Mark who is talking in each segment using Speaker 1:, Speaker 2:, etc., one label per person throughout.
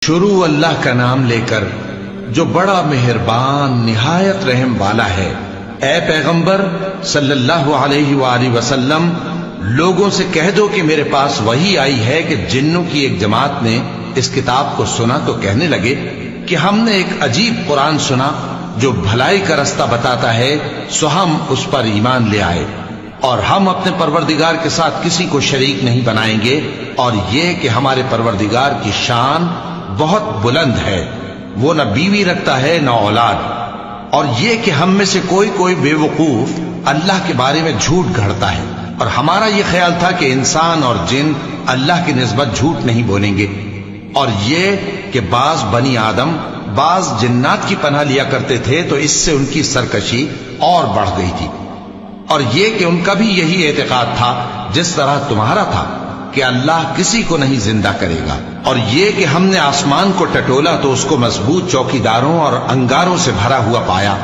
Speaker 1: شروع اللہ کا نام لے کر جو بڑا مہربان نہایت رحم والا ہے۔ اے پیغمبر صلی اللہ علیہ وآلہ وسلم، لوگوں سے کہہ دو کہ میرے پاس وحی آئی ہے کہ جنوں کی ایک جماعت نے اس کتاب کو سنا تو کہنے لگے کہ ہم نے ایک عجیب قرآن سنا جو بھلائی کا رستہ بتاتا ہے، سو ہم اس پر ایمان لے آئے اور ہم اپنے پروردگار کے ساتھ کسی کو شریک نہیں بنائیں گے، اور یہ کہ ہمارے پروردگار کی شان بہت بلند ہے، وہ نہ بیوی رکھتا ہے نہ اولاد، اور یہ کہ ہم میں سے کوئی بے وقوف اللہ کے بارے میں جھوٹ گھڑتا ہے، اور ہمارا یہ خیال تھا کہ انسان اور جن اللہ کی نسبت جھوٹ نہیں بولیں گے، اور یہ کہ بعض بنی آدم بعض جنات کی پناہ لیا کرتے تھے تو اس سے ان کی سرکشی اور بڑھ گئی تھی، اور یہ کہ ان کا بھی یہی اعتقاد تھا جس طرح تمہارا تھا کہ اللہ کسی کو نہیں زندہ کرے گا، اور یہ کہ ہم نے آسمان کو ٹٹولا تو اس کو مضبوط چوکیداروں اور انگاروں سے بھرا ہوا پایا،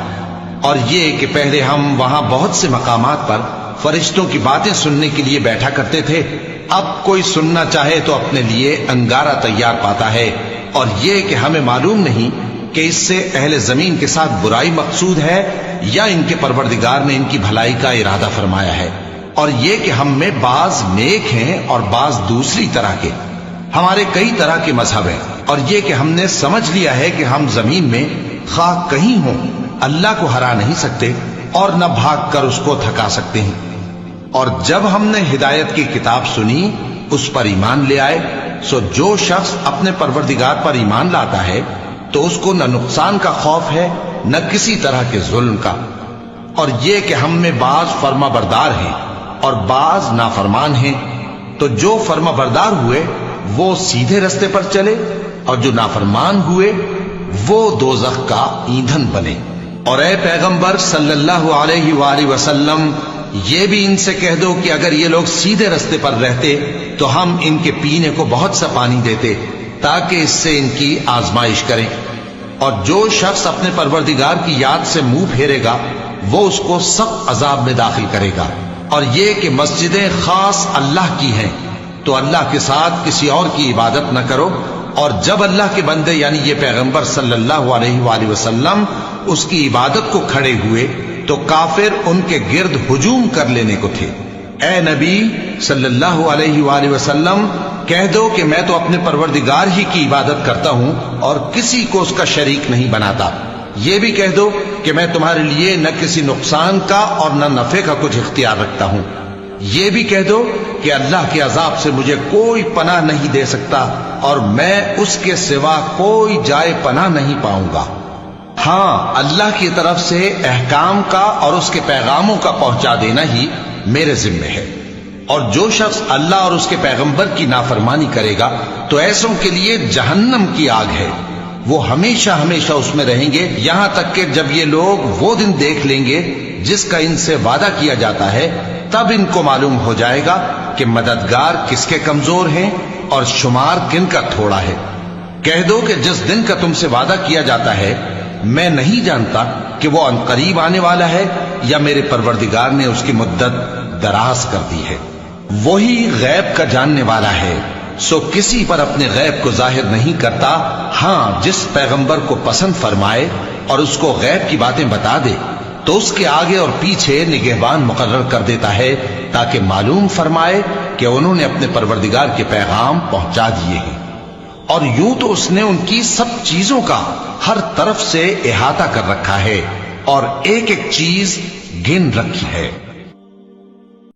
Speaker 1: اور یہ کہ پہلے ہم وہاں بہت سے مقامات پر فرشتوں کی باتیں سننے کے لیے بیٹھا کرتے تھے، اب کوئی سننا چاہے تو اپنے لیے انگارہ تیار پاتا ہے، اور یہ کہ ہمیں معلوم نہیں کہ اس سے اہل زمین کے ساتھ برائی مقصود ہے یا ان کے پروردگار نے ان کی بھلائی کا ارادہ فرمایا ہے، اور یہ کہ ہم میں بعض نیک ہیں اور بعض دوسری طرح کے، ہمارے کئی طرح کے مذہب ہیں، اور یہ کہ ہم نے سمجھ لیا ہے کہ ہم زمین میں خواہ کہیں ہوں اللہ کو ہرا نہیں سکتے اور نہ بھاگ کر اس کو تھکا سکتے ہیں، اور جب ہم نے ہدایت کی کتاب سنی اس پر ایمان لے آئے، سو جو شخص اپنے پروردگار پر ایمان لاتا ہے تو اس کو نہ نقصان کا خوف ہے نہ کسی طرح کے ظلم کا، اور یہ کہ ہم میں بعض فرما بردار ہیں اور بعض نافرمان ہیں، تو جو فرما بردار ہوئے وہ سیدھے رستے پر چلے اور جو نافرمان ہوئے وہ دوزخ کا ایندھن بنے۔ اور اے پیغمبر صلی اللہ علیہ وآلہ وسلم، یہ بھی ان سے کہہ دو کہ اگر یہ لوگ سیدھے رستے پر رہتے تو ہم ان کے پینے کو بہت سا پانی دیتے تاکہ اس سے ان کی آزمائش کریں، اور جو شخص اپنے پروردگار کی یاد سے منہ پھیرے گا وہ اس کو سخت عذاب میں داخل کرے گا، اور یہ کہ مسجدیں خاص اللہ کی ہیں تو اللہ کے ساتھ کسی اور کی عبادت نہ کرو، اور جب اللہ کے بندے یعنی یہ پیغمبر صلی اللہ علیہ وآلہ وسلم اس کی عبادت کو کھڑے ہوئے تو کافر ان کے گرد ہجوم کر لینے کو تھے۔ اے نبی صلی اللہ علیہ وآلہ وسلم، کہہ دو کہ میں تو اپنے پروردگار ہی کی عبادت کرتا ہوں اور کسی کو اس کا شریک نہیں بناتا، یہ بھی کہہ دو کہ میں تمہارے لیے نہ کسی نقصان کا اور نہ نفع کا کچھ اختیار رکھتا ہوں، یہ بھی کہہ دو کہ اللہ کے عذاب سے مجھے کوئی پناہ نہیں دے سکتا اور میں اس کے سوا کوئی جائے پناہ نہیں پاؤں گا، ہاں اللہ کی طرف سے احکام کا اور اس کے پیغاموں کا پہنچا دینا ہی میرے ذمہ ہے، اور جو شخص اللہ اور اس کے پیغمبر کی نافرمانی کرے گا تو ایسوں کے لیے جہنم کی آگ ہے، وہ ہمیشہ ہمیشہ اس میں رہیں گے، یہاں تک کہ جب یہ لوگ وہ دن دیکھ لیں گے جس کا ان سے وعدہ کیا جاتا ہے، تب ان کو معلوم ہو جائے گا کہ مددگار کس کے کمزور ہیں اور شمار کن کا تھوڑا ہے۔ کہہ دو کہ جس دن کا تم سے وعدہ کیا جاتا ہے میں نہیں جانتا کہ وہ عنقریب آنے والا ہے یا میرے پروردگار نے اس کی مدت دراز کر دی ہے، وہی غیب کا جاننے والا ہے، سو کسی پر اپنے غیب کو ظاہر نہیں کرتا، ہاں جس پیغمبر کو پسند فرمائے اور اس کو غیب کی باتیں بتا دے تو اس کے آگے اور پیچھے نگہبان مقرر کر دیتا ہے تاکہ معلوم فرمائے کہ انہوں نے اپنے پروردگار کے پیغام پہنچا دیے ہیں، اور یوں تو اس نے ان کی سب چیزوں کا ہر طرف سے احاطہ کر رکھا ہے اور ایک ایک چیز گن رکھی ہے۔